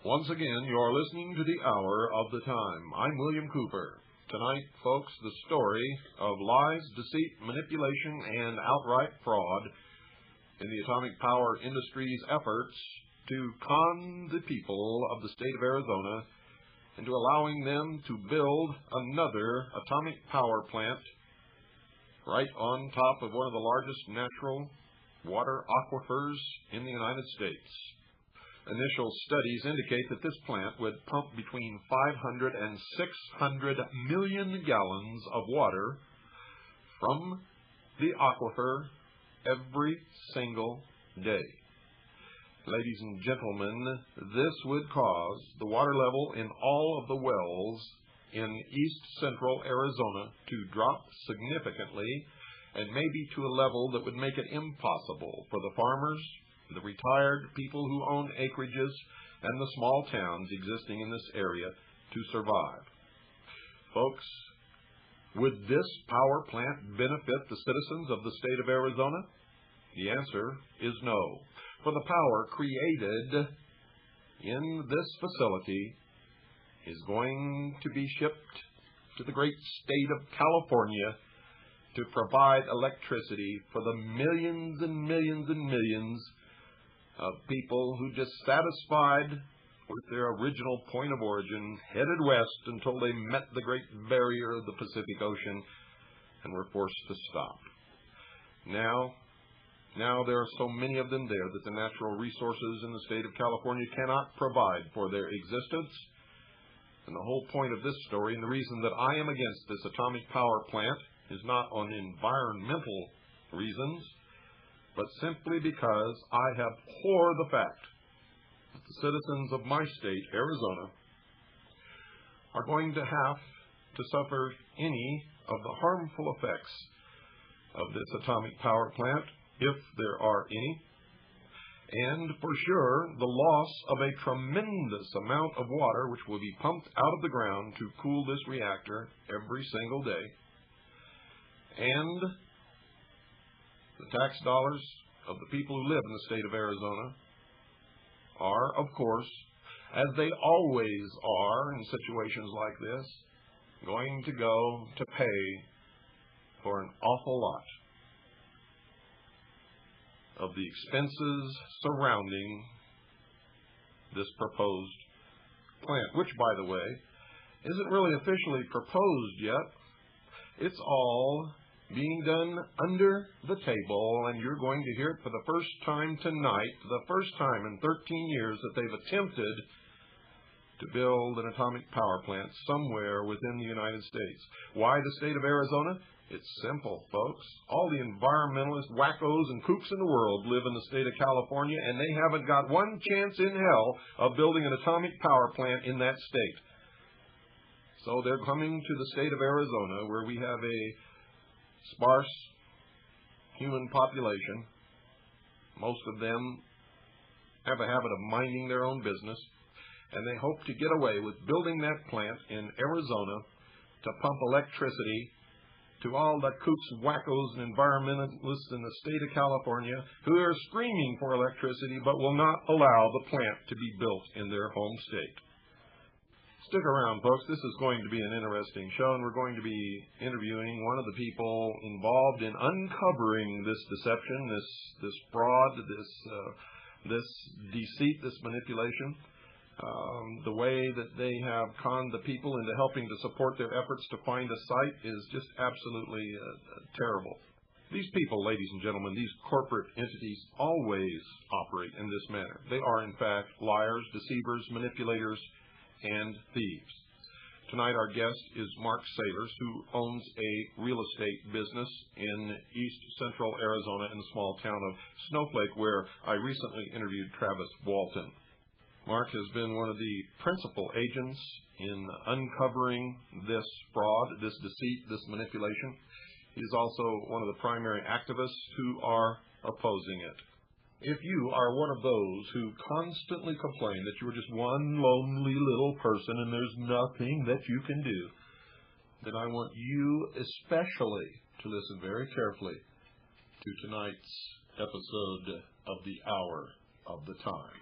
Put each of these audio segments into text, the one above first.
Once again, you're listening to the Hour of the Time. I'm William Cooper. Tonight, folks, the story of lies, deceit, manipulation, and outright fraud in the atomic power industry's efforts to con the people of the state of Arizona into allowing them to build another atomic power plant right on top of one of the largest natural water aquifers in the United States. Initial studies indicate that this plant would pump between 500 and 600 million gallons of water from the aquifer every single day. Ladies and gentlemen, this would cause the water level in all of the wells in east central Arizona to drop significantly, and maybe to a level that would make it impossible for the farmers, the retired people who own acreages, and the small towns existing in this area to survive. Folks, would this power plant benefit the citizens of the state of Arizona? The answer is no. For the power created in this facility is going to be shipped to the great state of California to provide electricity for the millions and millions and millions of people who, just satisfied with their original point of origin, headed west until they met the great barrier of the Pacific Ocean and were forced to stop. Now there are so many of them there that the natural resources in the state of California cannot provide for their existence. And the whole point of this story, and the reason that I am against this atomic power plant, is not on environmental reasons, but simply because I abhor the fact that the citizens of my state, Arizona, are going to have to suffer any of the harmful effects of this atomic power plant, if there are any, and for sure the loss of a tremendous amount of water which will be pumped out of the ground to cool this reactor every single day, and the tax dollars of the people who live in the state of Arizona are, of course, as they always are in situations like this, going to go to pay for an awful lot of the expenses surrounding this proposed plant, which, by the way, isn't really officially proposed yet. It's all being done under the table, and you're going to hear it for the first time tonight, the first time in 13 years that they've attempted to build an atomic power plant somewhere within the United States. Why the state of Arizona? It's simple, folks. All the environmentalist wackos and kooks in the world live in the state of California, and they haven't got one chance in hell of building an atomic power plant in that state. So they're coming to the state of Arizona, where we have a sparse human population. Most of them have a habit of minding their own business, and they hope to get away with building that plant in Arizona to pump electricity to all the kooks, wackos, and environmentalists in the state of California who are screaming for electricity but will not allow the plant to be built in their home state. Stick around, folks. This is going to be an interesting show, and we're going to be interviewing one of the people involved in uncovering this deception, this fraud, this deceit, this manipulation. The way that they have conned the people into helping to support their efforts to find a site is just absolutely terrible. These people, ladies and gentlemen, these corporate entities always operate in this manner. They are, in fact, liars, deceivers, manipulators, and thieves. Tonight our guest is Mark Sailors, who owns a real estate business in east central Arizona in the small town of Snowflake, where I recently interviewed Travis Walton. Mark has been one of the principal agents in uncovering this fraud, this deceit, this manipulation. He is also one of the primary activists who are opposing it. If you are one of those who constantly complain that you're just one lonely little person and there's nothing that you can do, then I want you especially to listen very carefully to tonight's episode of the Hour of the Time.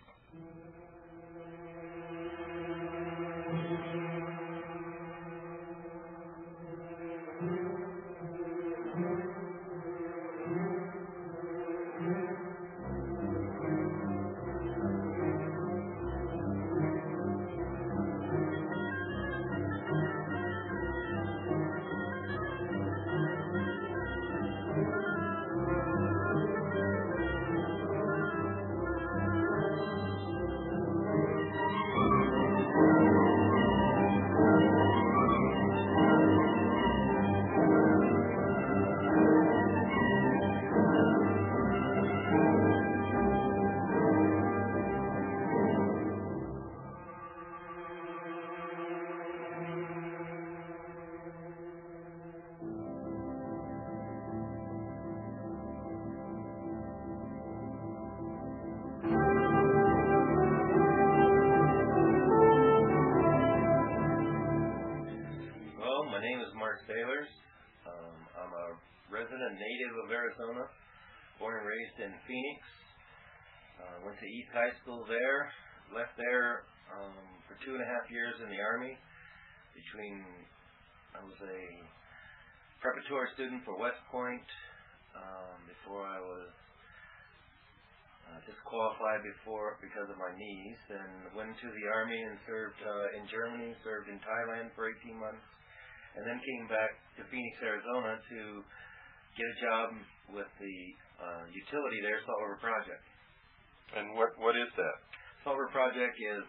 native of Arizona, born and raised in Phoenix. Went to East High School there, left there for 2.5 years in the Army. I was a preparatory student for West Point before I was disqualified because of my knees, and went to the Army and served in Germany, served in Thailand for 18 months, and then came back to Phoenix, Arizona to get a job with the utility there, Salt River Project. And what is that? Salt River Project is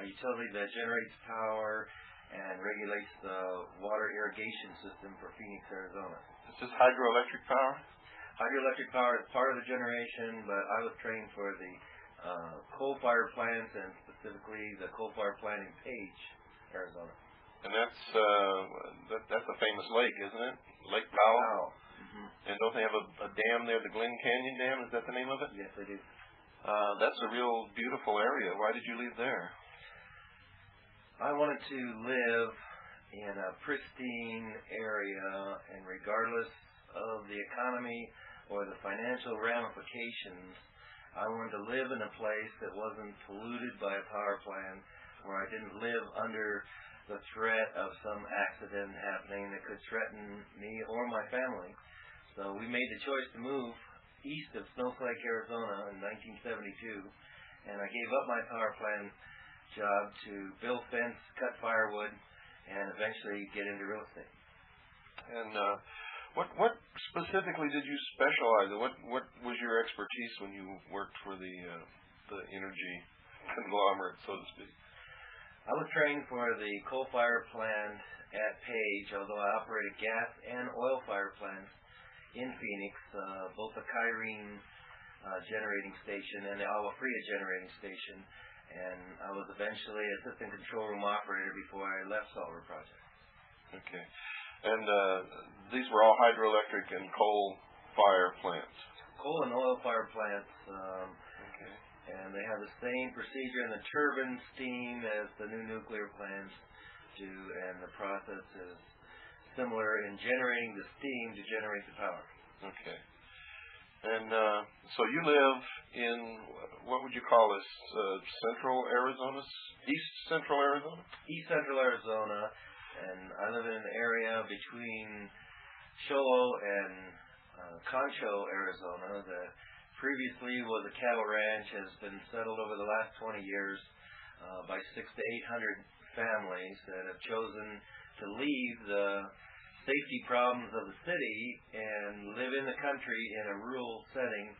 a utility that generates power and regulates the water irrigation system for Phoenix, Arizona. Is this hydroelectric power? Hydroelectric power is part of the generation, but I was trained for the coal-fired plants, and specifically the coal-fired plant in Page, Arizona. And that's a famous lake, isn't it? Lake Powell. Mm-hmm. And don't they have a dam there, the Glen Canyon Dam? Is that the name of it? Yes, they do. That's a real beautiful area. Why did you leave there? I wanted to live in a pristine area, and regardless of the economy or the financial ramifications, I wanted to live in a place that wasn't polluted by a power plant, where I didn't live under the threat of some accident happening that could threaten me or my family. So we made the choice to move east of Snowflake, Arizona in 1972, and I gave up my power plant job to build fence, cut firewood, and eventually get into real estate. And what specifically did you specialize in? What was your expertise when you worked for the energy conglomerate, so to speak? I was trained for the coal-fired plant at Page, although I operated gas and oil-fired plants in Phoenix, both the Kyrene generating station and the Agua Fria generating station, and I was eventually assistant control room operator before I left Salt River Project. Okay. And these were all hydroelectric and coal-fired plants? Coal and oil-fired plants. Okay. And they have the same procedure in the turbine steam as the new nuclear plants do, and the process is similar in generating the steam to generate the power. Okay. And so you live in, what would you call this, central Arizona? East central Arizona? East central Arizona, and I live in an area between Sholo and Concho, Arizona, that previously was a cattle ranch, has been settled over the last 20 years by 600 to 800 families that have chosen to leave the safety problems of the city and live in the country in a rural setting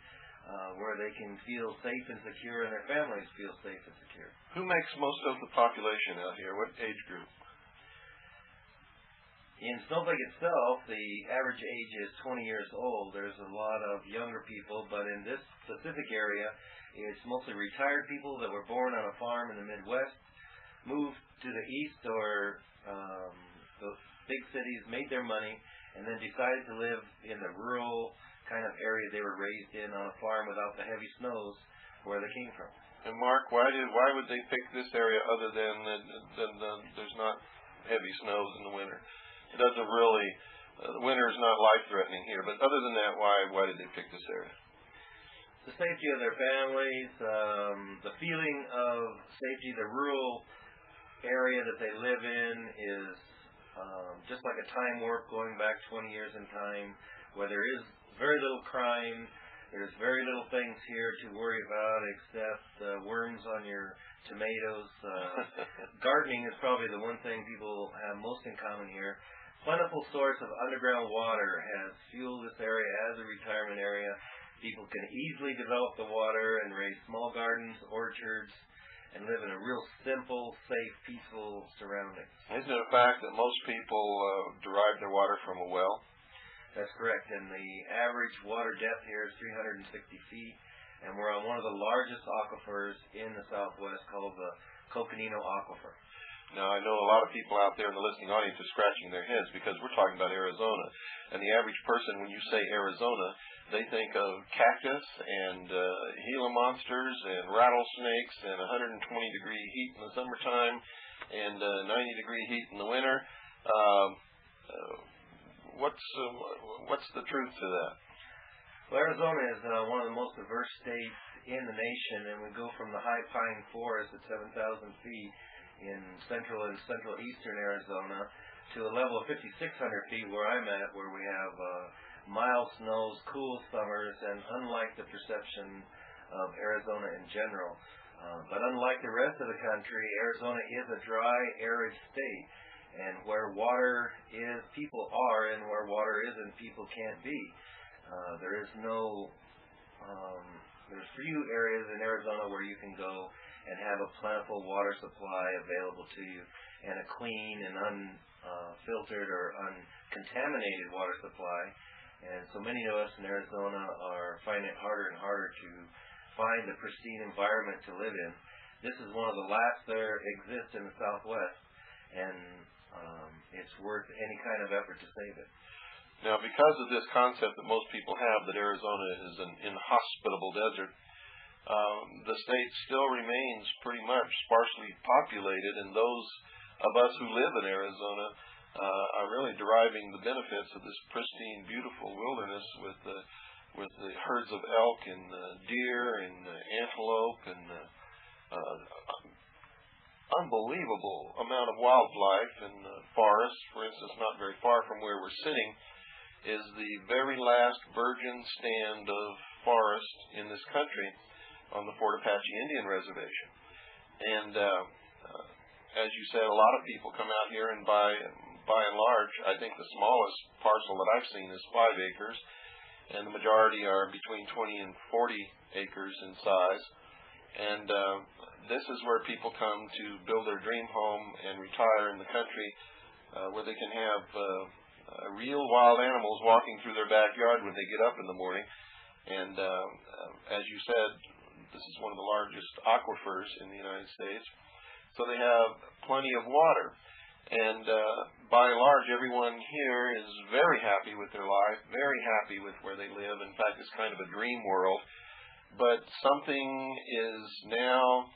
where they can feel safe and secure and their families feel safe and secure. Who makes most of the population out here? What age group? In Snowflake itself, the average age is 20 years old. There's a lot of younger people, but in this specific area, it's mostly retired people that were born on a farm in the Midwest, moved to the east or those big cities, made their money, and then decided to live in the rural kind of area they were raised in on a farm without the heavy snows where they came from. And Mark, why would they pick this area other than there's not heavy snows in the winter? It doesn't really, the winter is not life-threatening here, but other than that, why did they pick this area? The safety of their families, the feeling of safety. The rural area that they live in is just like a time warp going back 20 years in time, where there is very little crime. There's very little things here to worry about except worms on your tomatoes. Gardening is probably the one thing people have most in common here. Plentiful source of underground water has fueled this area as a retirement area. People can easily develop the water and raise small gardens, orchards, and live in a real simple, safe, peaceful surrounding. Isn't it a fact that most people derive their water from a well? That's correct, and the average water depth here is 360 feet, and we're on one of the largest aquifers in the Southwest called the Coconino Aquifer. Now, I know a lot of people out there in the listening audience are scratching their heads because we're talking about Arizona, and the average person, when you say Arizona, they think of cactus and Gila monsters and rattlesnakes and 120-degree heat in the summertime and 90-degree heat in the winter. what's the truth to that? Well, Arizona is one of the most diverse states in the nation, and we go from the high pine forest at 7,000 feet in central and eastern Arizona to a level of 5,600 feet where I'm at, where we have mild snows, cool summers, and unlike the perception of Arizona in general. But unlike the rest of the country, Arizona is a dry, arid state. And where water is, people are, and where water isn't, people can't be. There's few areas in Arizona where you can go and have a plentiful water supply available to you, and a clean and unfiltered or uncontaminated water supply. And so many of us in Arizona are finding it harder and harder to find a pristine environment to live in. This is one of the last there exists in the Southwest, and it's worth any kind of effort to save it. Now, because of this concept that most people have that Arizona is an inhospitable desert, the state still remains pretty much sparsely populated, and those of us who live in Arizona are really deriving the benefits of this pristine, beautiful wilderness with the herds of elk and deer and antelope and unbelievable amount of wildlife and forests. For instance, not very far from where we're sitting is the very last virgin stand of forest in this country on the Fort Apache Indian Reservation. And as you said, a lot of people come out here, and by and large, I think the smallest parcel that I've seen is 5 acres, and the majority are between 20 and 40 acres in size. And this is where people come to build their dream home and retire in the country, where they can have real wild animals walking through their backyard when they get up in the morning. And as you said, this is one of the largest aquifers in the United States. So they have plenty of water. And by and large, everyone here is very happy with their life, very happy with where they live. In fact, it's kind of a dream world. But something is now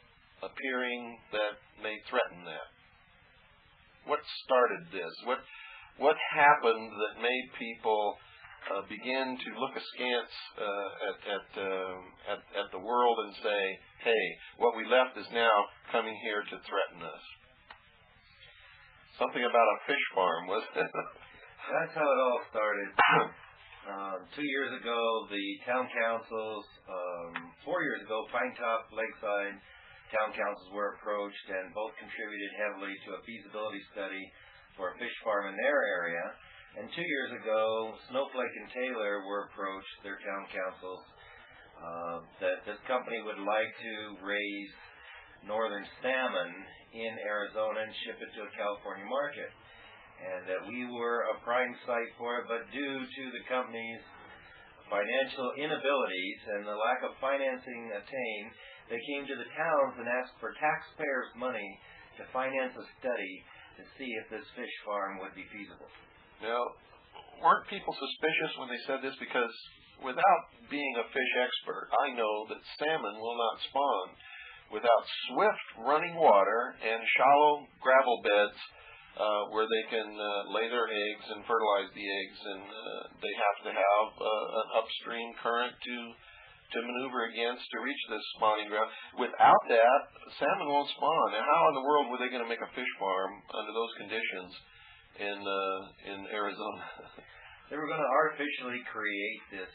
appearing that may threaten that. What started this? What happened that made people begin to look askance at the world and say, hey, what we left is now coming here to threaten us? Something about a fish farm, wasn't it? That's how it all started. 2 years ago, the town councils, 4 years ago, Pinetop, Lakeside town councils were approached, and both contributed heavily to a feasibility study for a fish farm in their area. And 2 years ago, Snowflake and Taylor were approached, their town councils, that this company would like to raise northern salmon in Arizona and ship it to a California market. And that we were a prime site for it, but due to the company's financial inabilities and the lack of financing attained, they came to the towns and asked for taxpayers' money to finance a study to see if this fish farm would be feasible. Now, weren't people suspicious when they said this? Because without being a fish expert, I know that salmon will not spawn without swift running water and shallow gravel beds where they can lay their eggs and fertilize the eggs, and they have to have an upstream current to maneuver against to reach this spawning ground. Without that, salmon won't spawn. Now, how in the world were they going to make a fish farm under those conditions in Arizona? They were going to artificially create this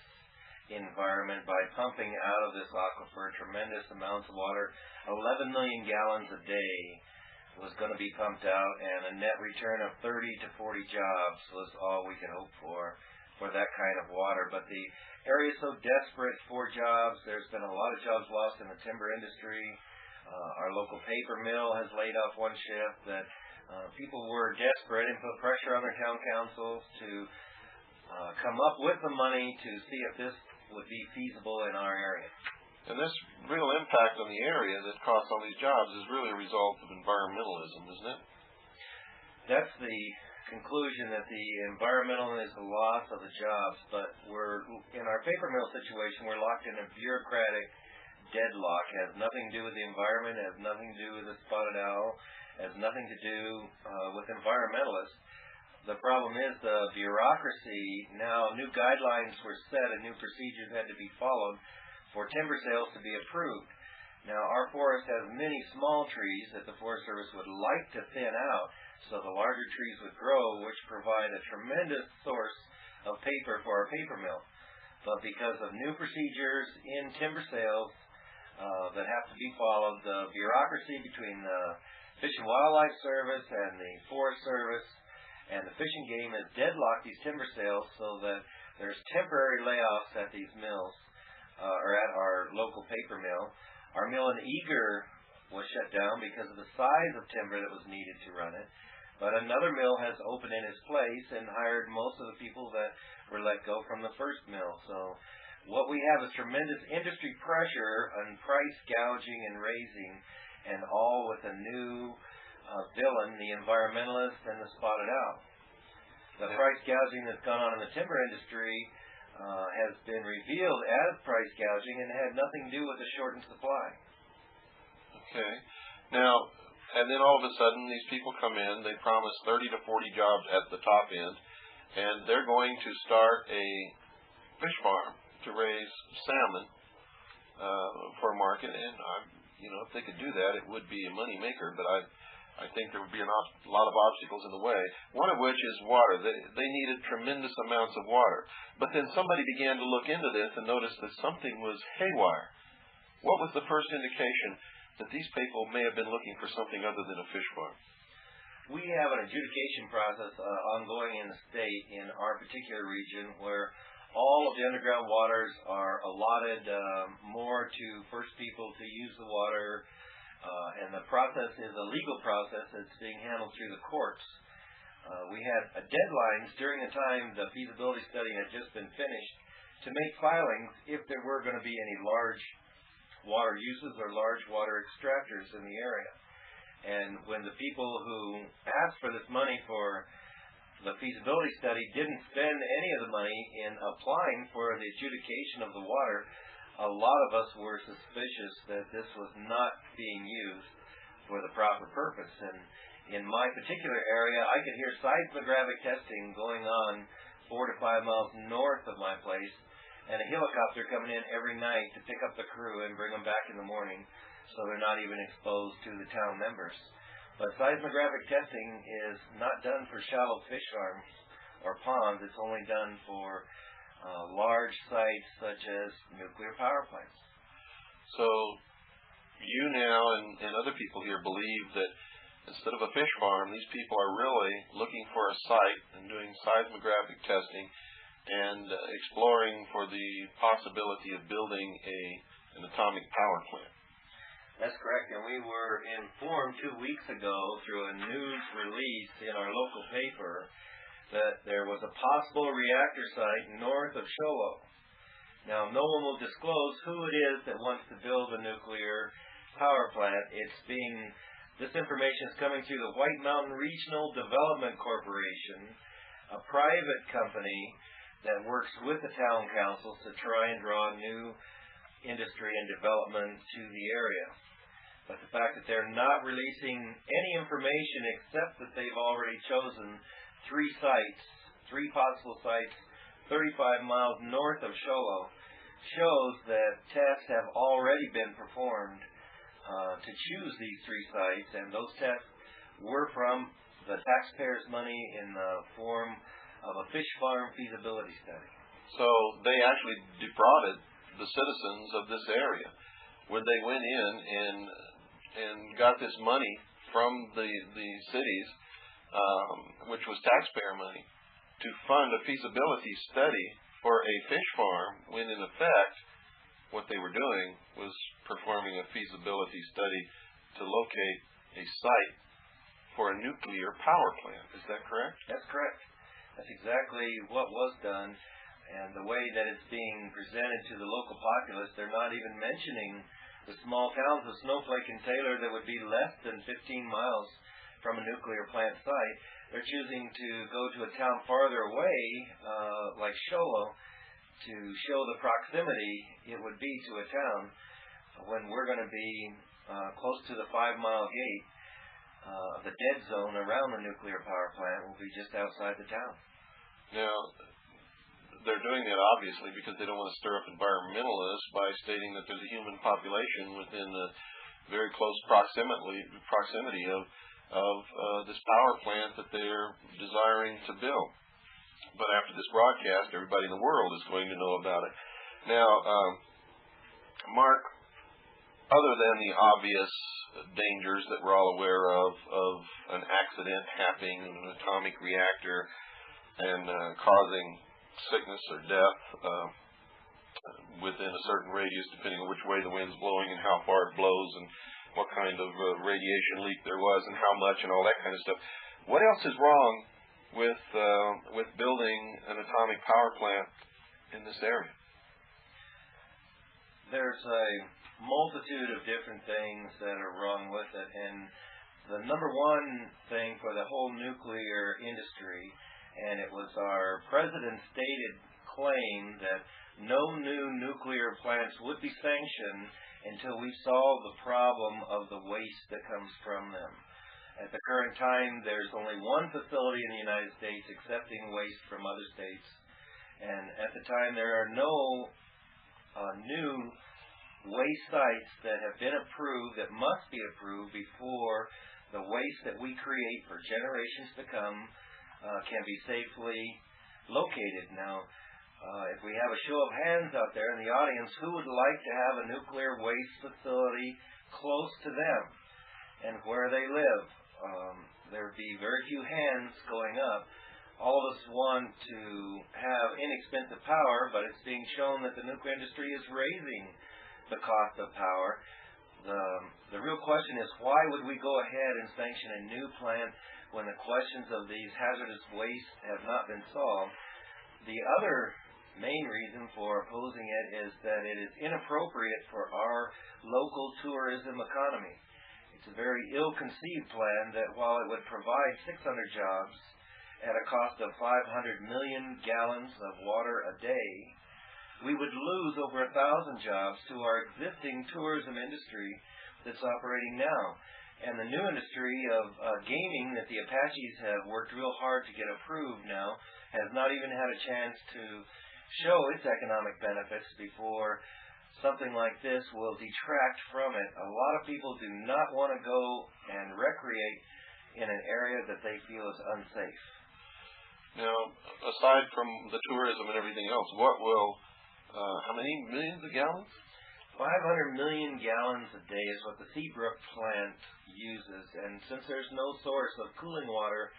environment by pumping out of this aquifer tremendous amounts of water. 11 million gallons a day was going to be pumped out, and a net return of 30 to 40 jobs was all we could hope for that kind of water. But the area is so desperate for jobs. There's been a lot of jobs lost in the timber industry. Our local paper mill has laid off one shift. That people were desperate and put pressure on their town councils to come up with the money to see if this would be feasible in our area. And this real impact on the area that costs all these jobs is really a result of environmentalism, isn't it? That's the conclusion, that the environmentalism is the loss of the jobs, but we're in our paper mill situation, we're locked in a bureaucratic deadlock. It has nothing to do with the environment, it has nothing to do with the spotted owl, it has nothing to do with environmentalists. The problem is the bureaucracy. Now new guidelines were set and new procedures had to be followed for timber sales to be approved. Now our forest has many small trees that the Forest Service would like to thin out so the larger trees would grow, which provide a tremendous source of paper for our paper mill. But because of new procedures in timber sales that have to be followed, the bureaucracy between the Fish and Wildlife Service and the Forest Service and the Fish and Game has deadlocked these timber sales so that there's temporary layoffs at these mills, or at our local paper mill. Our mill in Eager was shut down because of the size of timber that was needed to run it. But another mill has opened in its place and hired most of the people that were let go from the first mill. So what we have is tremendous industry pressure on price gouging and raising, and all with a new villain, the environmentalist and the spotted owl. The price gouging that's gone on in the timber industry has been revealed as price gouging and had nothing to do with the shortened supply. Okay. Now, and then all of a sudden these people come in, they promise 30 to 40 jobs at the top end, and they're going to start a fish farm to raise salmon for a market. And if they could do that, it would be a money maker, but I think there would be a lot of obstacles in the way, one of which is water. They needed tremendous amounts of water. But then somebody began to look into this and noticed that something was haywire. What was the first indication that these people may have been looking for something other than a fish farm? We have an adjudication process ongoing in the state in our particular region where all of the underground waters are allotted more to first people to use the water. And the process is a legal process that's being handled through the courts. We had deadlines during the time the feasibility study had just been finished to make filings if there were going to be any large water uses or large water extractors in the area. And when the people who asked for this money for the feasibility study didn't spend any of the money in applying for the adjudication of the water, a lot of us were suspicious that this was not being used for the proper purpose. And in my particular area, I could hear seismographic testing going on 4 to 5 miles north of my place, and a helicopter coming in every night to pick up the crew and bring them back in the morning so they're not even exposed to the town members. But seismographic testing is not done for shallow fish farms or ponds. It's only done for large sites such as nuclear power plants. So you now and other people here believe that instead of a fish farm, these people are really looking for a site and doing seismographic testing and exploring for the possibility of building an atomic power plant. That's correct, and we were informed 2 weeks ago through a news release in our local paper that there was a possible reactor site north of Sholo. Now, no one will disclose who it is that wants to build a nuclear power plant. This information is coming through the White Mountain Regional Development Corporation, a private company that works with the town councils to try and draw new industry and development to the area. But the fact that they're not releasing any information except that they've already chosen 3 possible sites 35 miles north of Sholo shows that tests have already been performed to choose these 3 sites, and those tests were from the taxpayers' money in the form of a fish farm feasibility study. So they actually defrauded the citizens of this area when they went in and got this money from the cities, which was taxpayer money, to fund a feasibility study for a fish farm, when in effect what they were doing was performing a feasibility study to locate a site for a nuclear power plant. Is that correct? That's correct. That's exactly what was done. And the way that it's being presented to the local populace, they're not even mentioning the small towns of Snowflake and Taylor that would be less than 15 miles from a nuclear plant site. They're choosing to go to a town farther away, like Sholo, to show the proximity it would be to a town when we're going to be close to the 5-mile gate. the dead zone around the nuclear power plant will be just outside the town. Now, they're doing that obviously because they don't want to stir up environmentalists by stating that there's a human population within the very close proximity of this power plant that they're desiring to build. But after this broadcast, everybody in the world is going to know about it. Now, Mark, other than the obvious dangers that we're all aware of an accident happening in an atomic reactor and causing sickness or death within a certain radius, depending on which way the wind's blowing and how far it blows and what kind of radiation leak there was and how much and all that kind of stuff. What else is wrong with building an atomic power plant in this area? There's a multitude of different things that are wrong with it, and the number one thing for the whole nuclear industry, and it was our president's stated claim that no new nuclear plants would be sanctioned until we solve the problem of the waste that comes from them. At the current time, there's only one facility in the United States accepting waste from other states, and at the time there are no new waste sites that have been approved, that must be approved before the waste that we create for generations to come can be safely located. Now, if we have a show of hands out there in the audience, who would like to have a nuclear waste facility close to them and where they live? There would be very few hands going up. All of us want to have inexpensive power, but it's being shown that the nuclear industry is raising the cost of power. The real question is, why would we go ahead and sanction a new plant when the questions of these hazardous waste have not been solved? The other main reason for opposing it is that it is inappropriate for our local tourism economy. It's a very ill-conceived plan that while it would provide 600 jobs at a cost of 500 million gallons of water a day, we would lose over 1,000 jobs to our existing tourism industry that's operating now. And the new industry of gaming that the Apaches have worked real hard to get approved now has not even had a chance to show its economic benefits before something like this will detract from it. A lot of people do not want to go and recreate in an area that they feel is unsafe. Now, aside from the tourism and everything else, what will, how many millions of gallons? 500 million gallons a day is what the Seabrook plant uses, and since there's no source of cooling water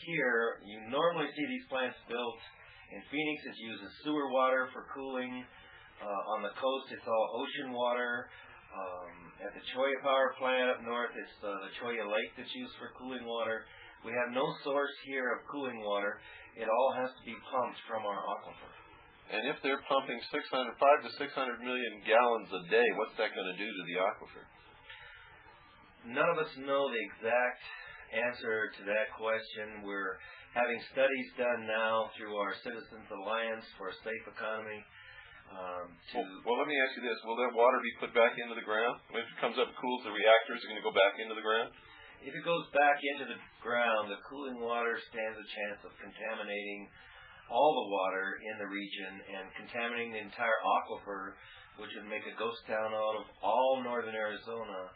here, you normally see these plants built in Phoenix. It uses sewer water for cooling. On the coast, it's all ocean water. At the Cholla power plant up north, it's the Cholla Lake that's used for cooling water. We have no source here of cooling water. It all has to be pumped from our aquifer. And if they're pumping 5 to 600 million gallons a day, what's that going to do to the aquifer? None of us know the exact answer to that question. We're having studies done now through our Citizens Alliance for a Safe Economy. Well, let me ask you this. Will that water be put back into the ground? When it comes up and cools the reactors, is it going to go back into the ground? If it goes back into the ground, the cooling water stands a chance of contaminating all the water in the region and contaminating the entire aquifer, which would make a ghost town out of all northern Arizona.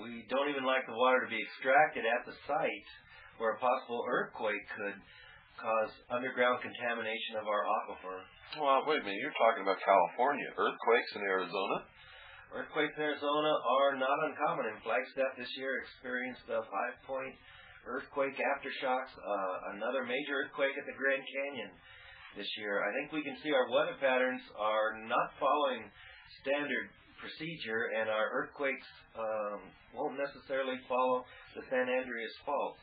We don't even like the water to be extracted at the site where a possible earthquake could cause underground contamination of our aquifer. Well, wait a minute. You're talking about California. Earthquakes in Arizona? Earthquakes in Arizona are not uncommon. In Flagstaff this year experienced a 5-point earthquake aftershocks, another major earthquake at the Grand Canyon this year. I think we can see our weather patterns are not following standard procedure, and our earthquakes won't necessarily follow the San Andreas Fault.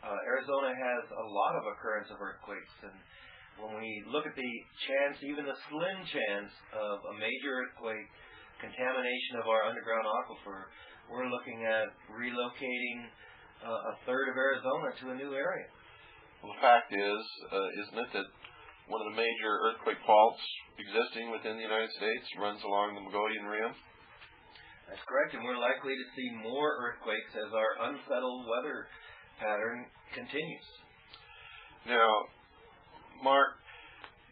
Arizona has a lot of occurrence of earthquakes, and when we look at the chance, even the slim chance of a major earthquake contamination of our underground aquifer, we're looking at relocating a third of Arizona to a new area. Well, the fact is, isn't it, that one of the major earthquake faults existing within the United States runs along the Mongolian Rim? That's correct, and we're likely to see more earthquakes as our unsettled weather pattern continues. Now, Mark,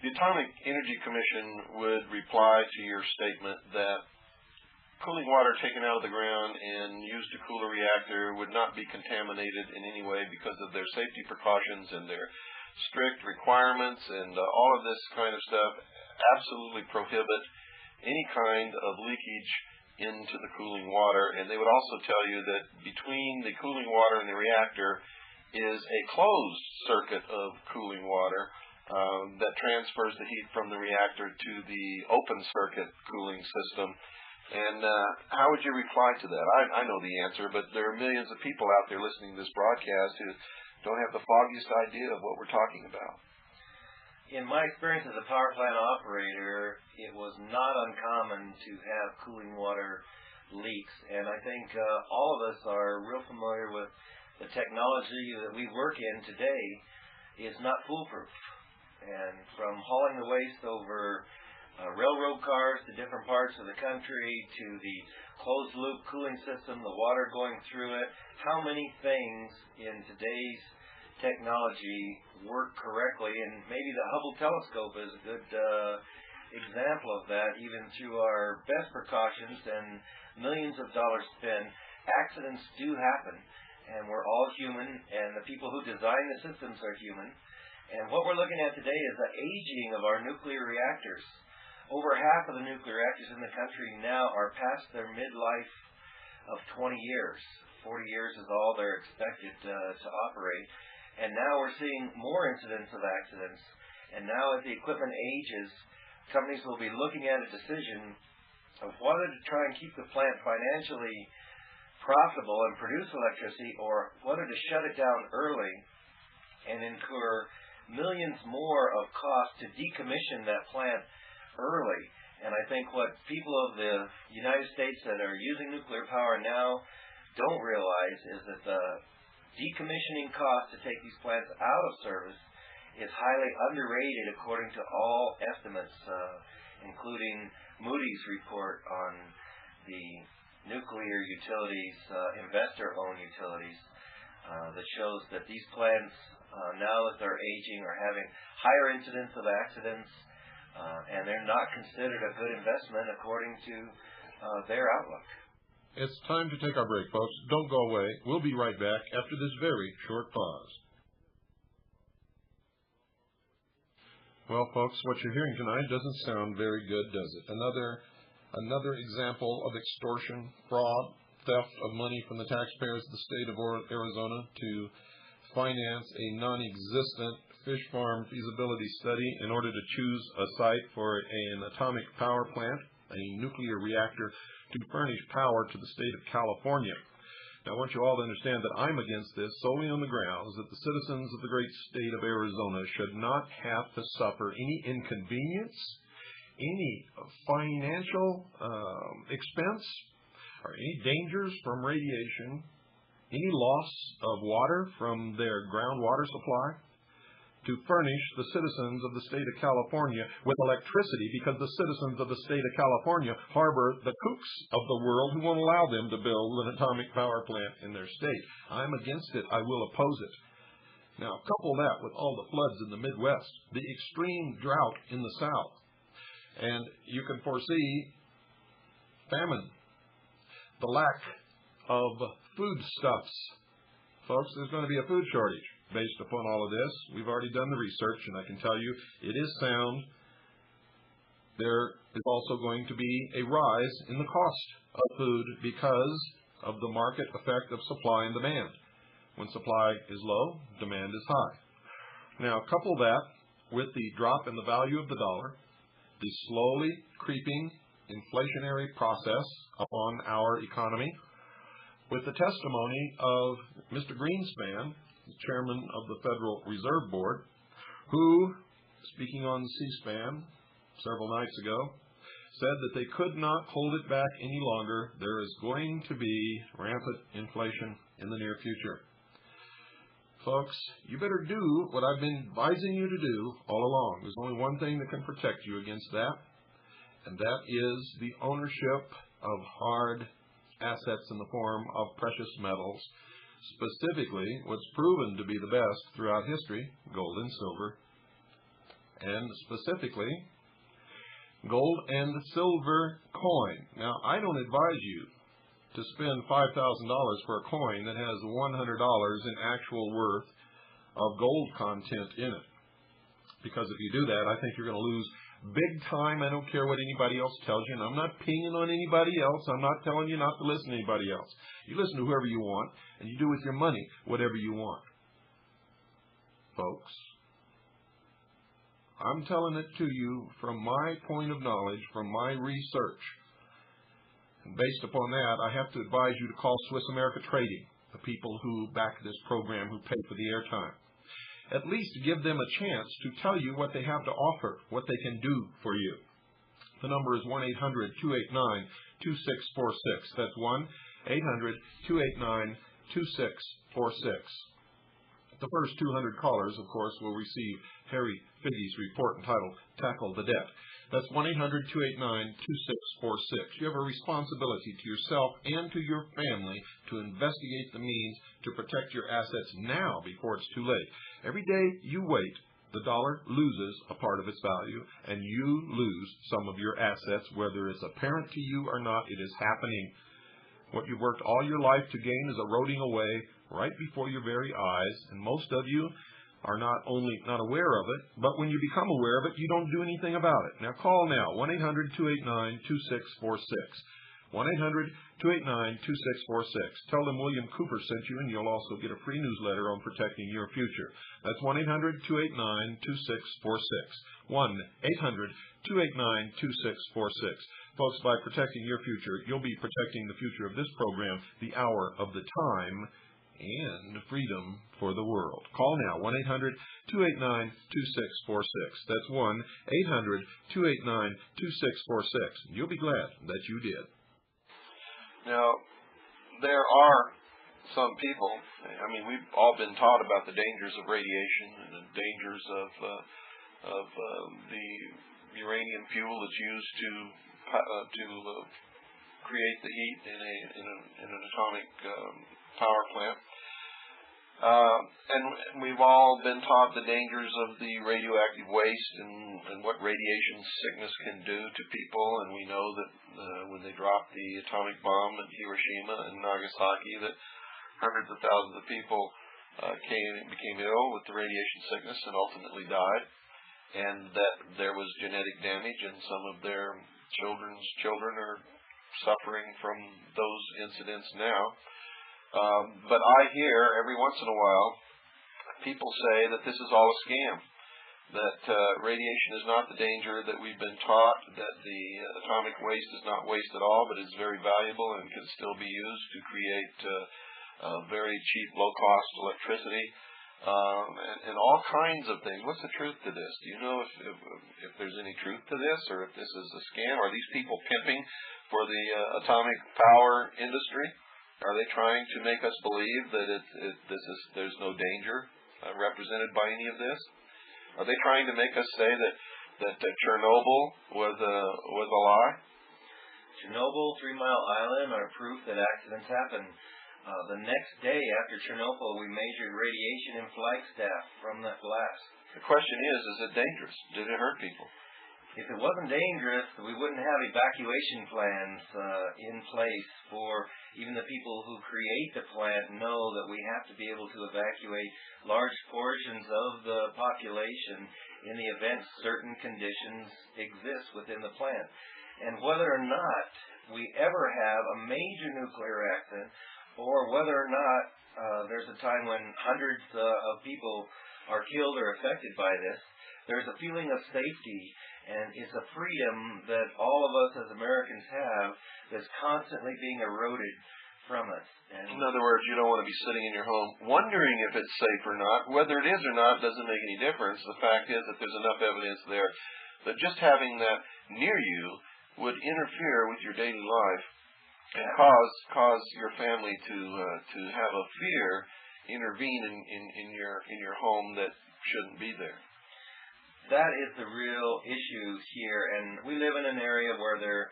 the Atomic Energy Commission would reply to your statement that cooling water taken out of the ground and used to cool a reactor would not be contaminated in any way because of their safety precautions and their strict requirements, and all of this kind of stuff absolutely prohibit any kind of leakage into the cooling water. And they would also tell you that between the cooling water and the reactor is a closed circuit of cooling water that transfers the heat from the reactor to the open circuit cooling system. And how would you reply to that? I know the answer, but there are millions of people out there listening to this broadcast who don't have the foggiest idea of what we're talking about. In my experience as a power plant operator, it was not uncommon to have cooling water leaks, and I think all of us are real familiar with the technology that we work in today is not foolproof. And from hauling the waste over railroad cars to different parts of the country to the closed-loop cooling system, the water going through it, how many things in today's technology work correctly, and maybe the Hubble telescope is a good example of that. Even through our best precautions and millions of dollars spent, accidents do happen, and we're all human, and the people who design the systems are human. And what we're looking at today is the aging of our nuclear reactors. Over half of the nuclear reactors in the country now are past their midlife of 20 years. 40 years is all they're expected to operate. And now we're seeing more incidents of accidents. And now as the equipment ages, companies will be looking at a decision of whether to try and keep the plant financially profitable and produce electricity, or whether to shut it down early and incur millions more of cost to decommission that plant early. And I think what people of the United States that are using nuclear power now don't realize is that the decommissioning cost to take these plants out of service is highly underrated according to all estimates, including Moody's report on the nuclear utilities, investor-owned utilities, that shows that these plants, now that they're aging, are having higher incidence of accidents, and they're not considered a good investment according to their outlook. It's time to take our break, folks. Don't go away. We'll be right back after this very short pause. Well, folks, what you're hearing tonight doesn't sound very good, does it? Another example of extortion, fraud, theft of money from the taxpayers of the state of Arizona to finance a non-existent fish farm feasibility study in order to choose a site for an atomic power plant, a nuclear reactor, to furnish power to the state of California. Now, I want you all to understand that I'm against this solely on the grounds that the citizens of the great state of Arizona should not have to suffer any inconvenience, any financial expense, or any dangers from radiation, any loss of water from their groundwater supply, to furnish the citizens of the state of California with electricity, because the citizens of the state of California harbor the kooks of the world who won't allow them to build an atomic power plant in their state. I'm against it. I will oppose it. Now, couple that with all the floods in the Midwest, the extreme drought in the South, and you can foresee famine, the lack of foodstuffs. Folks, there's going to be a food shortage based upon all of this. We've already done the research, and I can tell you it is sound. There is also going to be a rise in the cost of food because of the market effect of supply and demand. When supply is low, demand is high. Now, couple that with the drop in the value of the dollar, the slowly creeping inflationary process upon our economy, with the testimony of Mr. Greenspan, the chairman of the Federal Reserve Board, who, speaking on C-SPAN several nights ago, said that they could not hold it back any longer. There is going to be rampant inflation in the near future. Folks, you better do what I've been advising you to do all along. There's only one thing that can protect you against that, and that is the ownership of hard assets in the form of precious metals, specifically what's proven to be the best throughout history, gold and silver, and specifically gold and silver coin. Now, I don't advise you to spend $5,000 for a coin that has $100 in actual worth of gold content in it. Because if you do that, I think you're going to lose big time. I don't care what anybody else tells you, and I'm not pinging on anybody else. I'm not telling you not to listen to anybody else. You listen to whoever you want, and you do with your money whatever you want. Folks, I'm telling it to you from my point of knowledge, from my research. And based upon that, I have to advise you to call Swiss America Trading, the people who back this program, who pay for the airtime. At least give them a chance to tell you what they have to offer, what they can do for you. The number is 1-800-289-2646. That's 1-800-289-2646. The first 200 callers, of course, will receive Harry Figge's report entitled Tackle the Debt. That's 1-800-289-2646. You have a responsibility to yourself and to your family to investigate the means to protect your assets now before it's too late. Every day you wait, the dollar loses a part of its value, and you lose some of your assets, whether it's apparent to you or not. It is happening. What you've worked all your life to gain is eroding away right before your very eyes, and most of you are not only not aware of it, but when you become aware of it, you don't do anything about it. Now call now, 1-800-289-2646. 1-800-289-2646. Tell them William Cooper sent you, and you'll also get a free newsletter on protecting your future. That's 1-800-289-2646. 1-800-289-2646. Folks, by protecting your future, you'll be protecting the future of this program, the hour of the time, and freedom for the world. Call now, 1-800-289-2646. That's 1-800-289-2646. You'll be glad that you did. Now, there are some people, I mean, we've all been taught about the dangers of radiation and the dangers of the uranium fuel that's used to create the heat in an atomic power plant. And we've all been taught the dangers of the radioactive waste and what radiation sickness can do to people. And we know that when they dropped the atomic bomb at Hiroshima and Nagasaki, that hundreds of thousands of people became ill with the radiation sickness and ultimately died. And that there was genetic damage, and some of their children's children are suffering from those incidents now. But I hear every once in a while people say that this is all a scam, that radiation is not the danger that we've been taught, that the atomic waste is not waste at all, but is very valuable and can still be used to create very cheap, low-cost electricity, and all kinds of things. What's the truth to this? Do you know if there's any truth to this, or if this is a scam? Are these people pimping for the atomic power industry? Are they trying to make us believe that there's no danger represented by any of this? Are they trying to make us say that Chernobyl was a lie? Chernobyl, 3 Mile Island are proof that accidents happen. The next day after Chernobyl, we measured radiation in Flagstaff from that blast. The question is it dangerous? Did it hurt people? If it wasn't dangerous, we wouldn't have evacuation plans in place for even the people who create the plant know that we have to be able to evacuate large portions of the population in the event certain conditions exist within the plant. And whether or not we ever have a major nuclear accident, or whether or not there's a time when hundreds of people are killed or affected by this, there's a feeling of safety, and it's a freedom that all of us as Americans have that's constantly being eroded from us. And in other words, you don't want to be sitting in your home wondering if it's safe or not. Whether it is or not doesn't make any difference. The fact is that there's enough evidence there that just having that near you would interfere with your daily life and cause your family to have a fear intervene in your home that shouldn't be there. That is the real issue here, and we live in an area where there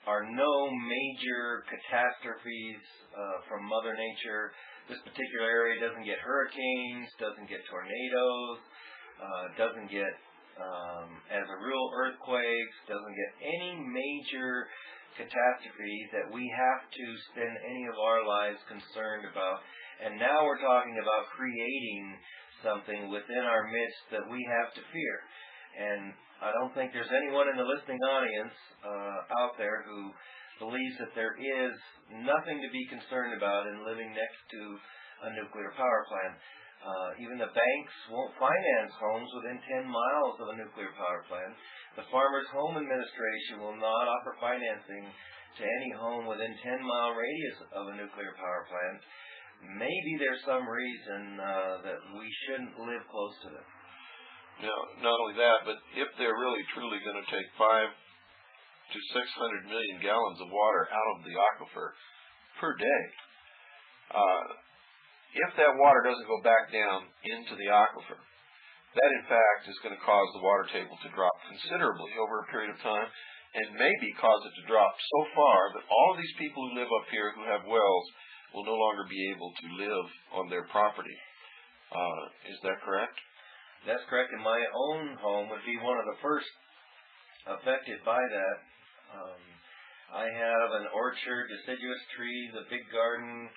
are no major catastrophes from Mother Nature. This particular area doesn't get hurricanes, doesn't get tornadoes, doesn't get, as a rule, earthquakes, doesn't get any major catastrophes that we have to spend any of our lives concerned about. And now we're talking about creating something within our midst that we have to fear. And I don't think there's anyone in the listening audience out there who believes that there is nothing to be concerned about in living next to a nuclear power plant. Even the banks won't finance homes within 10 miles of a nuclear power plant. The Farmers Home Administration will not offer financing to any home within 10-mile radius of a nuclear power plant. Maybe there's some reason that we shouldn't live close to them. Now, not only that, but if they're really truly going to take 5 to 600 million gallons of water out of the aquifer per day, if that water doesn't go back down into the aquifer, that in fact is going to cause the water table to drop considerably over a period of time, and maybe cause it to drop so far that all of these people who live up here who have wells will no longer be able to live on their property. Is that correct? That's correct, and my own home would be one of the first affected by that. I have an orchard, deciduous trees, a big garden,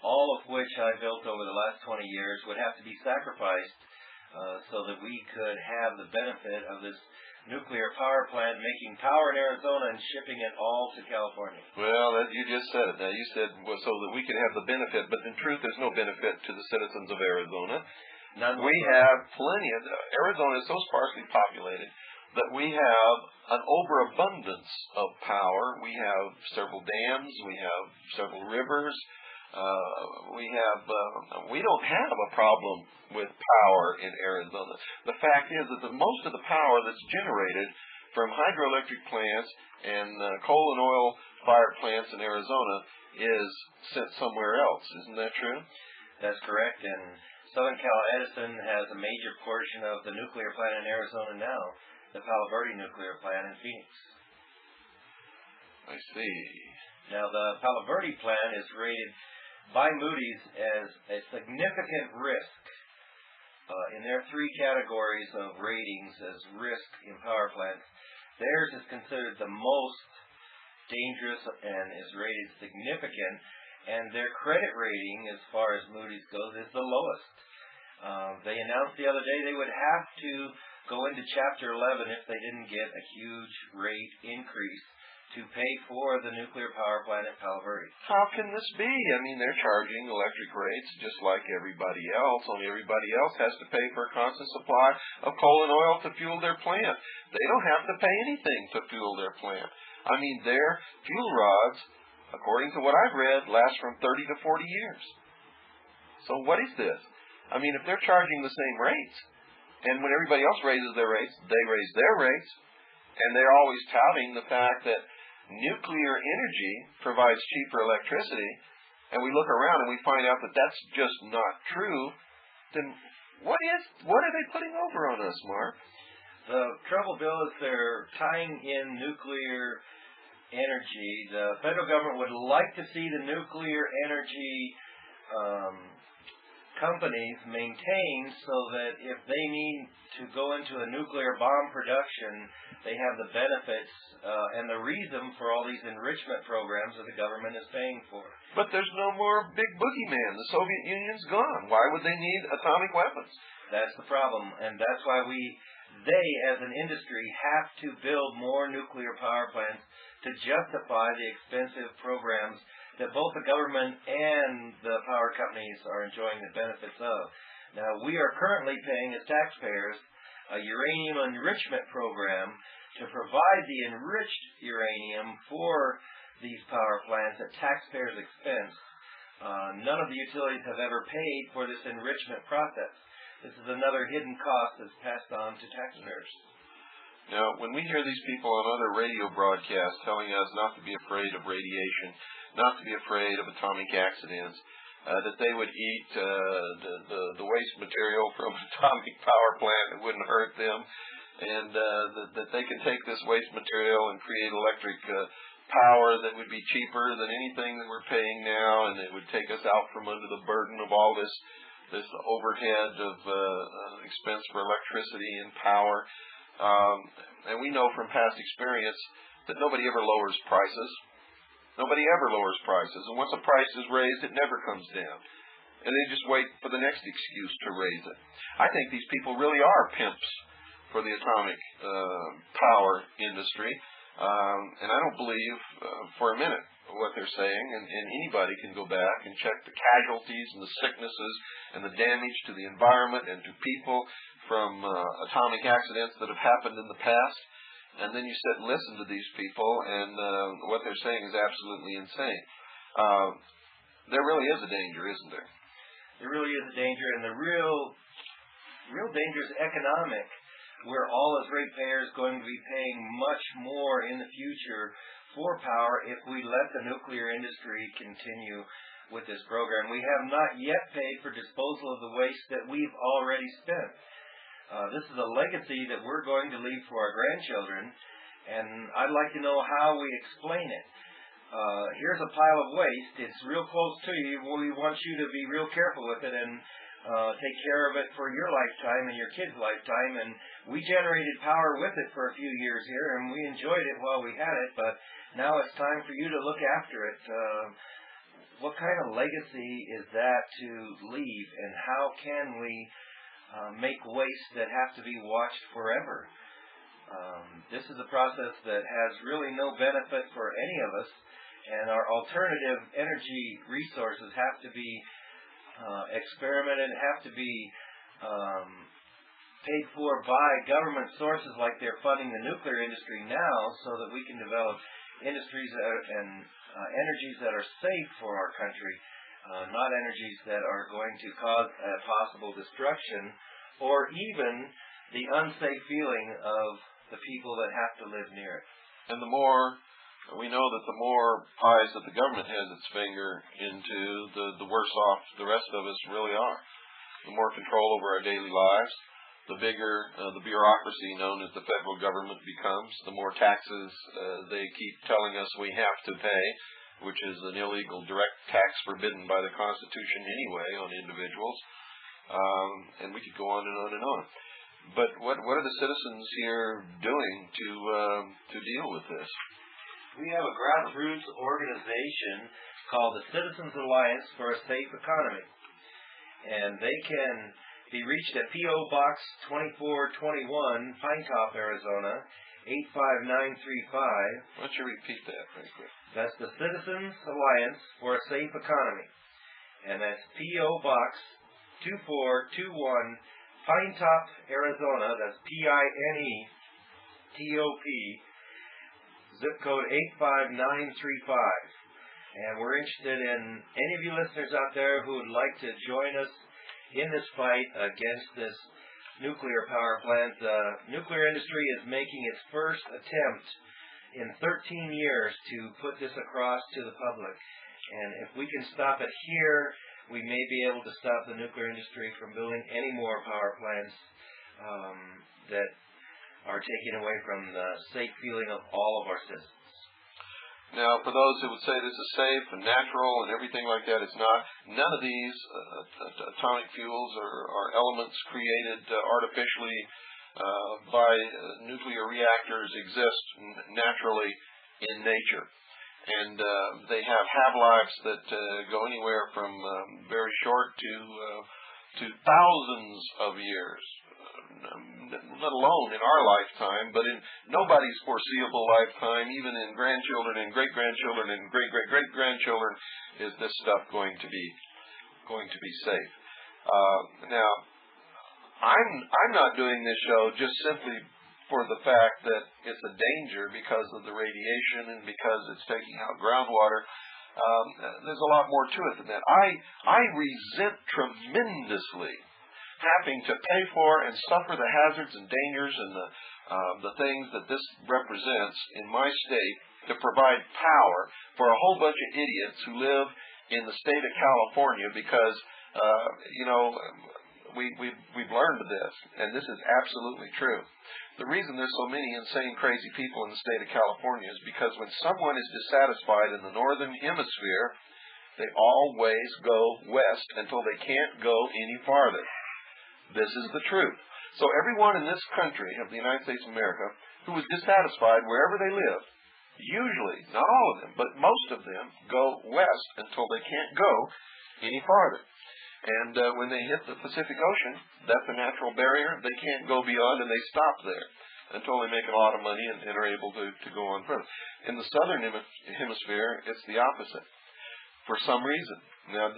all of which I built over the last 20 years would have to be sacrificed so that we could have the benefit of this nuclear power plant making power in Arizona and shipping it all to California. Well, you just said it. Now, you said so that we could have the benefit, but in truth, there's no benefit to the citizens of Arizona. We have plenty of... Arizona is so sparsely populated that we have an overabundance of power. We have several dams. We have several rivers. We don't have a problem with power in Arizona. The fact is that most of the power that's generated from hydroelectric plants and coal and oil fired plants in Arizona is sent somewhere else. Isn't that true? That's correct. And Southern Cal Edison has a major portion of the nuclear plant in Arizona now, the Palo Verde nuclear plant in Phoenix. I see. Now, the Palo Verde plant is rated by Moody's as a significant risk in their 3 categories of ratings as risk in power plants. Theirs is considered the most dangerous and is rated significant, and their credit rating, as far as Moody's goes, is the lowest. They announced the other day they would have to go into Chapter 11 if they didn't get a huge rate increase to pay for the nuclear power plant at Palo Verde. How can this be? I mean, they're charging electric rates just like everybody else, only everybody else has to pay for a constant supply of coal and oil to fuel their plant. They don't have to pay anything to fuel their plant. I mean, their fuel rods, according to what I've read, last from 30 to 40 years. So what is this? I mean, if they're charging the same rates, and when everybody else raises their rates, they raise their rates, and they're always touting the fact that nuclear energy provides cheaper electricity, and we look around and we find out that that's just not true, then what are they putting over on us, Mark? The trouble, Bill, is they're tying in nuclear energy. The federal government would like to see the nuclear energy companies maintained so that if they need to go into a nuclear bomb production, they have the benefits and the reason for all these enrichment programs that the government is paying for. But there's no more big boogeyman. The Soviet Union's gone. Why would they need atomic weapons? That's the problem, and that's why they as an industry have to build more nuclear power plants to justify the expensive programs that both the government and the power companies are enjoying the benefits of. Now, we are currently paying as taxpayers a uranium enrichment program to provide the enriched uranium for these power plants at taxpayers' expense. None of the utilities have ever paid for this enrichment process. This is another hidden cost that's passed on to taxpayers. Now, when we hear these people on other radio broadcasts telling us not to be afraid of radiation, not to be afraid of atomic accidents, that they would eat the waste material from an atomic power plant, it wouldn't hurt them, and that they can take this waste material and create electric power that would be cheaper than anything that we're paying now, and it would take us out from under the burden of all this overhead of expense for electricity and power. And we know from past experience that nobody ever lowers prices. Nobody ever lowers prices. And once a price is raised, it never comes down. And they just wait for the next excuse to raise it. I think these people really are pimps for the atomic power industry. And I don't believe for a minute what they're saying. And anybody can go back and check the casualties and the sicknesses and the damage to the environment and to people from atomic accidents that have happened in the past. And then you sit and listen to these people, and what they're saying is absolutely insane. There really is a danger, isn't there? There really is a danger, and the real danger is economic. We're all as ratepayers going to be paying much more in the future for power if we let the nuclear industry continue with this program. We have not yet paid for disposal of the waste that we've already spent. This is a legacy that we're going to leave for our grandchildren, and I'd like to know how we explain it. Here's a pile of waste. It's real close to you. We want you to be real careful with it and take care of it for your lifetime and your kids' lifetime. And we generated power with it for a few years here, and we enjoyed it while we had it, but now it's time for you to look after it. What kind of legacy is that to leave, and how can we make waste that have to be watched forever? This is a process that has really no benefit for any of us, and our alternative energy resources have to be experimented, have to be paid for by government sources like they're funding the nuclear industry now, so that we can develop industries and energies that are safe for our country, not energies that are going to cause a possible destruction or even the unsafe feeling of the people that have to live near it. And the more, we know that the more pies that the government has its finger into, the worse off the rest of us really are. The more control over our daily lives, the bigger the bureaucracy known as the federal government becomes, the more taxes they keep telling us we have to pay, which is an illegal direct tax forbidden by the Constitution anyway on individuals. And we could go on and on and on. But what are the citizens here doing to deal with this? We have a grassroots organization called the Citizens Alliance for a Safe Economy. And they can be reached at P.O. Box 2421, Pinetop, Arizona, 85935. Why don't you repeat that very quick? That's the Citizens Alliance for a Safe Economy. And that's P.O. Box 2421, Pinetop, Arizona. That's Pinetop, zip code 85935. And we're interested in any of you listeners out there who would like to join us in this fight against this nuclear power plant. The nuclear industry is making its first attempt in 13 years to put this across to the public. And if we can stop it here, we may be able to stop the nuclear industry from building any more power plants that are taking away from the safe feeling of all of our citizens. Now, for those who would say this is safe and natural and everything like that, it's not. None of these atomic fuels are elements created artificially by nuclear reactors exist naturally in nature. And they have half-lives that go anywhere from very short to thousands of years, let alone in our lifetime, but in nobody's foreseeable lifetime, even in grandchildren and great-grandchildren and great-great-great-grandchildren, is this stuff going to be safe. Now, I'm not doing this show just simply for the fact that it's a danger because of the radiation and because it's taking out groundwater. There's a lot more to it than that. I resent tremendously having to pay for and suffer the hazards and dangers and the things that this represents in my state to provide power for a whole bunch of idiots who live in the state of California because, we've learned this, and this is absolutely true. The reason there's so many insane, crazy people in the state of California is because when someone is dissatisfied in the northern hemisphere, they always go west until they can't go any farther. This is the truth. So everyone in this country of the United States of America who is dissatisfied wherever they live, usually, not all of them, but most of them, go west until they can't go any farther. And when they hit the Pacific Ocean, that's a natural barrier. They can't go beyond, and they stop there until they make a lot of money and are able to go on further. In the southern hemisphere, it's the opposite for some reason. Now,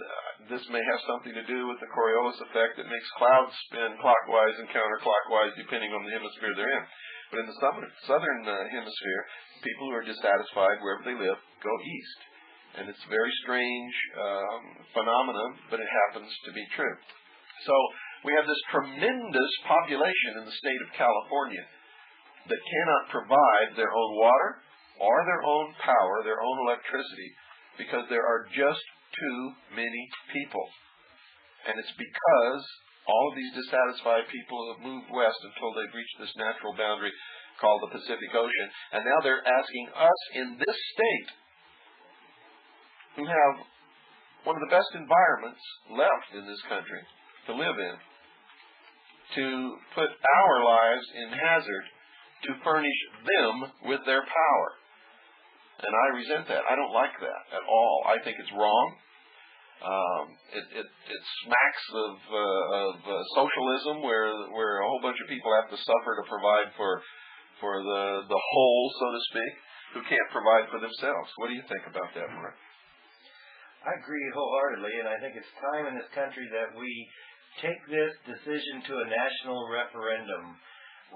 this may have something to do with the Coriolis effect that makes clouds spin clockwise and counterclockwise depending on the hemisphere they're in. But in the southern hemisphere, people who are dissatisfied wherever they live go east. And it's a very strange phenomenon, but it happens to be true. So we have this tremendous population in the state of California that cannot provide their own water or their own power, their own electricity, because there are just too many people. And it's because all of these dissatisfied people have moved west until they've reached this natural boundary called the Pacific Ocean. And now they're asking us in this state, who have one of the best environments left in this country to live in, to put our lives in hazard to furnish them with their power. And I resent that. I don't like that at all. I think it's wrong. It smacks of socialism, where a whole bunch of people have to suffer to provide for the whole, so to speak, who can't provide for themselves. What do you think about that, Mark? I agree wholeheartedly, and I think it's time in this country that we take this decision to a national referendum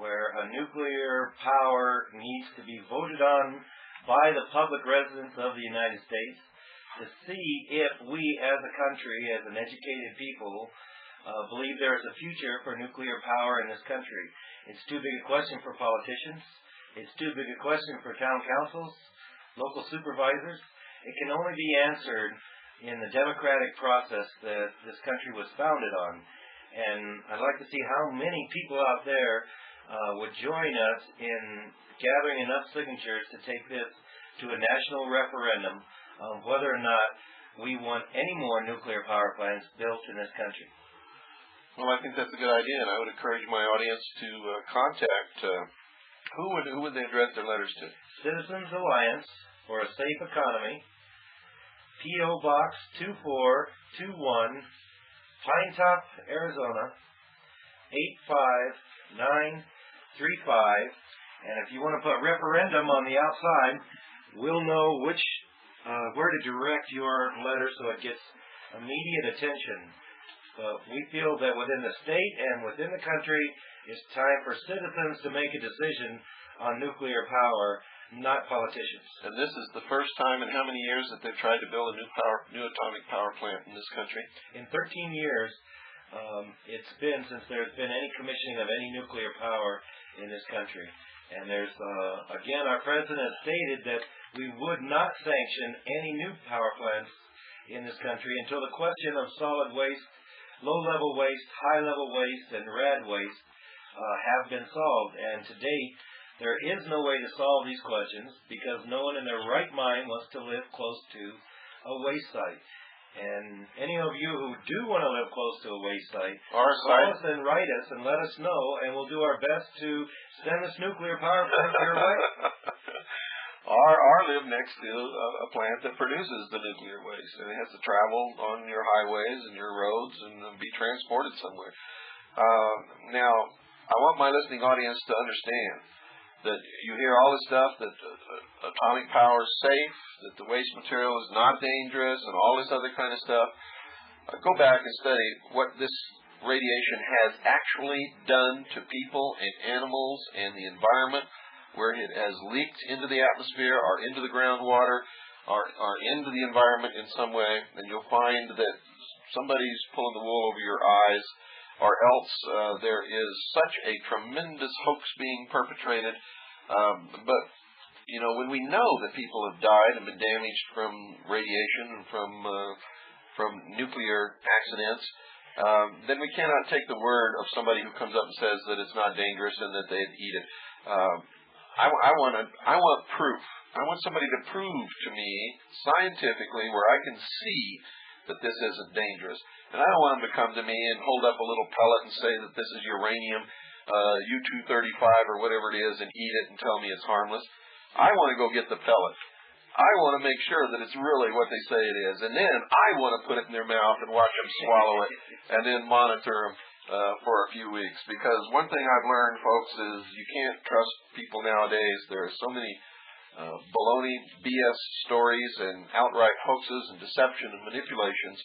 where a nuclear power needs to be voted on by the public residents of the United States to see if we as a country, as an educated people, believe there is a future for nuclear power in this country. It's too big a question for politicians. It's too big a question for town councils, local supervisors. It can only be answered in the democratic process that this country was founded on. And I'd like to see how many people out there would join us in gathering enough signatures to take this to a national referendum of whether or not we want any more nuclear power plants built in this country. Well, I think that's a good idea, and I would encourage my audience to contact, who would they address their letters to? Citizens Alliance for a Safe Economy, P.O. Box 2421, Pinetop, Arizona, 85935. And if you want to put referendum on the outside, we'll know where to direct your letter so it gets immediate attention. But we feel that within the state and within the country, it's time for citizens to make a decision on nuclear power, not politicians. And this is the first time in how many years that they've tried to build a new atomic power plant in this country? In 13 years, it's been since there's been any commissioning of any nuclear power in this country. And there's, again, our president stated that we would not sanction any new power plants in this country until the question of solid waste, low-level waste, high-level waste, and rad waste have been solved. And to date, there is no way to solve these questions because no one in their right mind wants to live close to a waste site. And any of you who do want to live close to a waste site, call us and write us and let us know, and we'll do our best to send this nuclear power plant your way. Or live next to a plant that produces the nuclear waste, and it has to travel on your highways and your roads and be transported somewhere. Now, I want my listening audience to understand that you hear all this stuff, that atomic power is safe, that the waste material is not dangerous, and all this other kind of stuff. Go back and study what this radiation has actually done to people and animals and the environment, where it has leaked into the atmosphere or into the groundwater or into the environment in some way, and you'll find that somebody's pulling the wool over your eyes, or else there is such a tremendous hoax being perpetrated. But, you know, when we know that people have died and been damaged from radiation and from nuclear accidents, then we cannot take the word of somebody who comes up and says that it's not dangerous and that they'd eat it. I want proof. I want somebody to prove to me scientifically where I can see that this isn't dangerous. And I don't want them to come to me and hold up a little pellet and say that this is uranium, U-235 or whatever it is, and eat it and tell me it's harmless. I want to go get the pellet. I want to make sure that it's really what they say it is. And then I want to put it in their mouth and watch them swallow it and then monitor them for a few weeks. Because one thing I've learned, folks, is you can't trust people nowadays. There are so many baloney, BS stories and outright hoaxes and deception and manipulations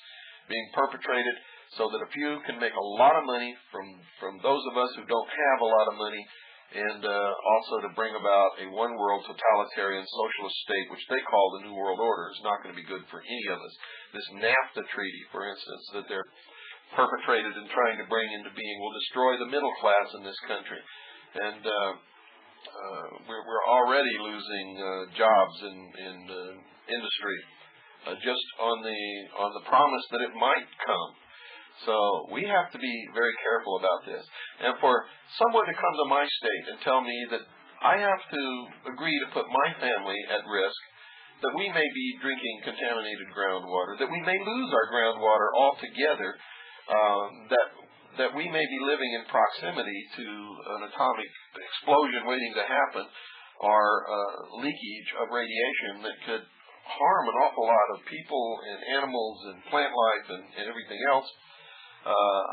being perpetrated so that a few can make a lot of money from those of us who don't have a lot of money, and also to bring about a one-world totalitarian socialist state, which they call the New World Order, is not going to be good for any of us. This NAFTA treaty, for instance, that they're perpetrated and trying to bring into being will destroy the middle class in this country. And we're already losing jobs in industry just on the promise that it might come. So we have to be very careful about this. And for someone to come to my state and tell me that I have to agree to put my family at risk, that we may be drinking contaminated groundwater, that we may lose our groundwater altogether, that we may be living in proximity to an atomic explosion waiting to happen, or leakage of radiation that could harm an awful lot of people and animals and plant life and everything else.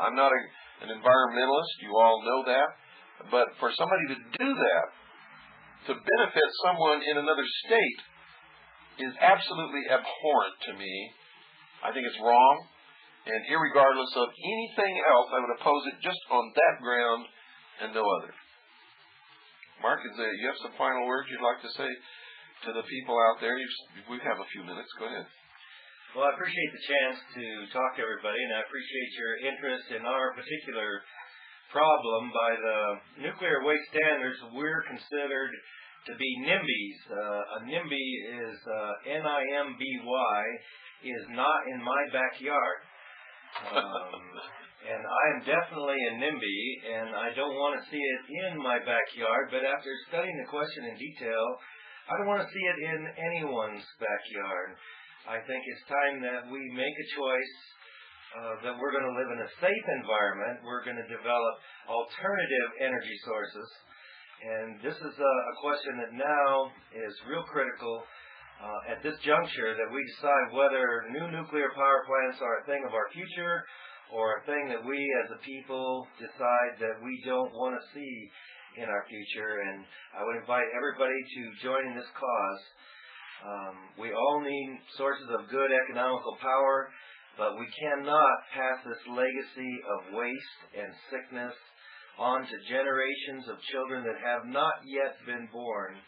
I'm not an environmentalist, you all know that, but for somebody to do that, to benefit someone in another state, is absolutely abhorrent to me. I think it's wrong, and irregardless of anything else, I would oppose it just on that ground and no other. Mark, you have some final words you'd like to say to the people out there? We have a few minutes. Go ahead. Well, I appreciate the chance to talk to everybody, and I appreciate your interest in our particular problem. By the nuclear waste standards, we're considered to be NIMBYs. A NIMBY is N-I-M-B-Y, is not in my backyard. And I am definitely a NIMBY, and I don't want to see it in my backyard, but after studying the question in detail, I don't want to see it in anyone's backyard. I think it's time that we make a choice that we're going to live in a safe environment. We're going to develop alternative energy sources. And this is a question that now is real critical at this juncture, that we decide whether new nuclear power plants are a thing of our future or a thing that we as a people decide that we don't want to see in our future. And I would invite everybody to join in this cause. We all need sources of good economical power, but we cannot pass this legacy of waste and sickness on to generations of children that have not yet been born.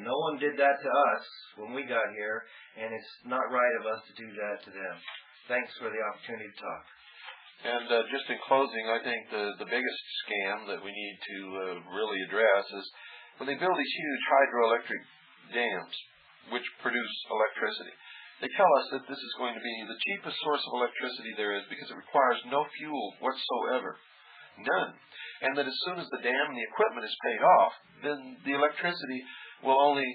No one did that to us when we got here, and it's not right of us to do that to them. Thanks for the opportunity to talk. And just in closing, I think the biggest scam that we need to really address is when they build these huge hydroelectric dams, which produce electricity. They tell us that this is going to be the cheapest source of electricity there is because it requires no fuel whatsoever. None. And that as soon as the dam and the equipment is paid off, then the electricity will only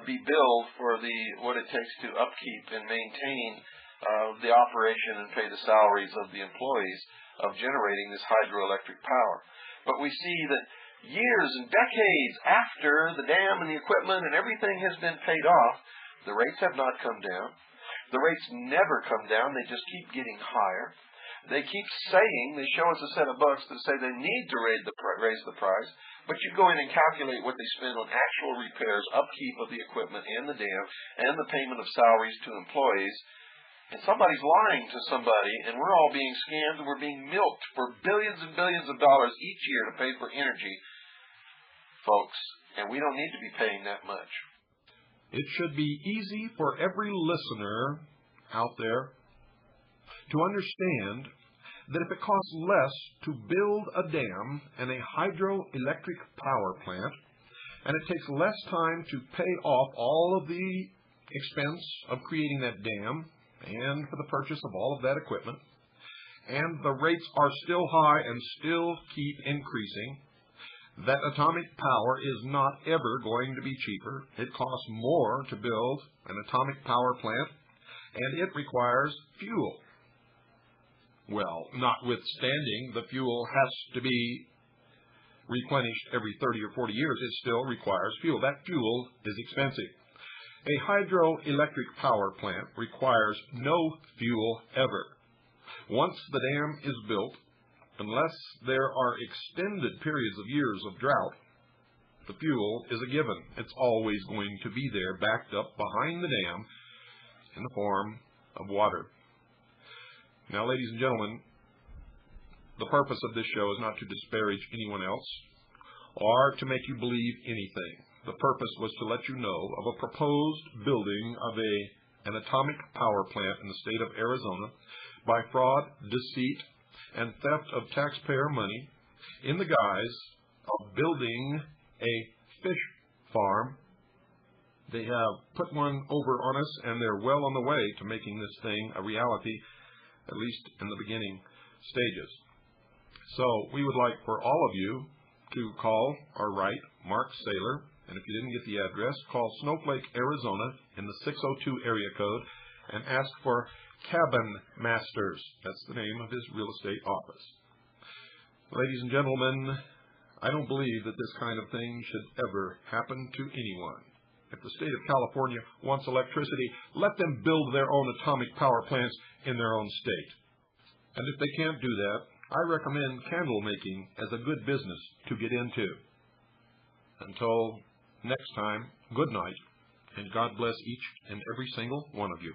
be billed for what it takes to upkeep and maintain the operation and pay the salaries of the employees of generating this hydroelectric power. But we see that years and decades after the dam and the equipment and everything has been paid off, the rates have not come down. The rates never come down. They just keep getting higher. They keep saying, they show us a set of books that say they need to raise the price, but you go in and calculate what they spend on actual repairs, upkeep of the equipment and the dam, and the payment of salaries to employees, and somebody's lying to somebody, and we're all being scammed, and we're being milked for billions and billions of dollars each year to pay for energy, folks, and we don't need to be paying that much. It should be easy for every listener out there to understand that if it costs less to build a dam and a hydroelectric power plant, and it takes less time to pay off all of the expense of creating that dam and for the purchase of all of that equipment, and the rates are still high and still keep increasing, that atomic power is not ever going to be cheaper. It costs more to build an atomic power plant, and it requires fuel. Well, notwithstanding, the fuel has to be replenished every 30 or 40 years. It still requires fuel. That fuel is expensive. A hydroelectric power plant requires no fuel ever. Once the dam is built, unless there are extended periods of years of drought, the fuel is a given. It's always going to be there, backed up behind the dam in the form of water. Now, ladies and gentlemen, the purpose of this show is not to disparage anyone else or to make you believe anything. The purpose was to let you know of a proposed building of an atomic power plant in the state of Arizona by fraud, deceit, and theft of taxpayer money in the guise of building a fish farm. They have put one over on us, and they're well on the way to making this thing a reality, at least in the beginning stages. So we would like for all of you to call or write Mark Saylor, and if you didn't get the address, call Snowflake, Arizona in the 602 area code and ask for Cabin Masters. That's the name of his real estate office. Ladies and gentlemen, I don't believe that this kind of thing should ever happen to anyone. If the state of California wants electricity, let them build their own atomic power plants in their own state. And if they can't do that, I recommend candle making as a good business to get into. Until next time, good night, and God bless each and every single one of you.